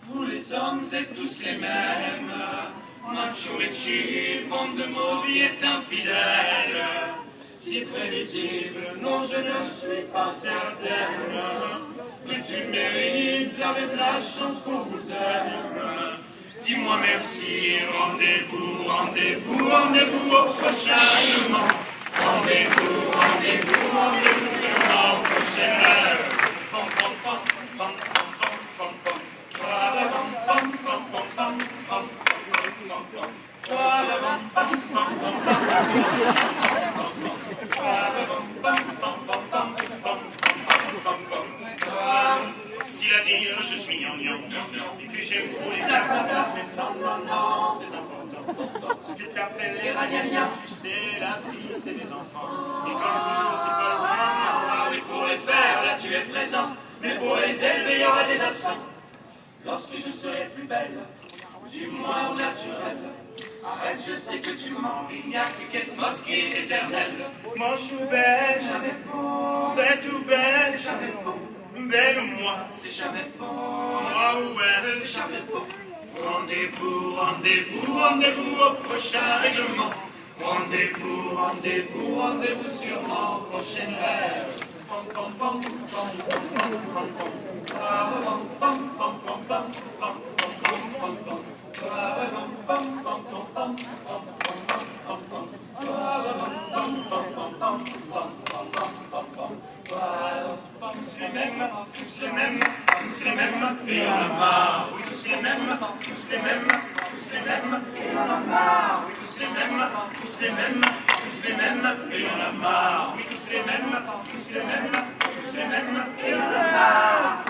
Vous les hommes êtes tous les mêmes. Macho et chic, bande de mauvais est infidèle. Si prévisible, non je ne suis pas certaine. Mais tu mérites avec la chance qu'on vous aime. Dis-moi merci, rendez-vous, rendez-vous, rendez-vous au prochain moment. Rendez-vous, rendez-vous, rendez-vous sur nos prochaines rêves. Pom, pom, pom, pom, pom, pom, pom, pom. Pom, pom, pom, pom, pom, pom, pom. S'il a dit je suis gnangnan et que j'aime trop les blagues, non, c'est important. Ce que t'appelles les ragnagnas, tu sais, la vie c'est des enfants. Et comme toujours, c'est pas le bon. Oui, pour les faire, là tu es présent, mais pour les élever, il y aura des absents. Lorsque je serai plus belle, du moins au naturel. Arrête, je sais que tu mens, il n'y a que Kate Moss qui est éternelle. Mon chou belle, jamais bon, bête ou belle, c'est jamais bon. Belle ou moi, c'est jamais bon. Moi ou elle, c'est jamais bon. Rendez-vous, rendez-vous, rendez-vous au prochain règlement. Rendez-vous, rendez-vous, rendez-vous sur mon prochain rêve. Pom pom pom pom pom pom pom pom pom pom pom pom pom pom pom. Tous les mêmes, tous les mêmes, tous les mêmes, et on a marre. Oui, tous les mêmes, tous les mêmes, tous les mêmes, et on a marre. Oui, tous les mêmes, tous les mêmes, tous les mêmes, et on a marre. Oui, tous les mêmes, tous les mêmes, tous les mêmes, et on a marre.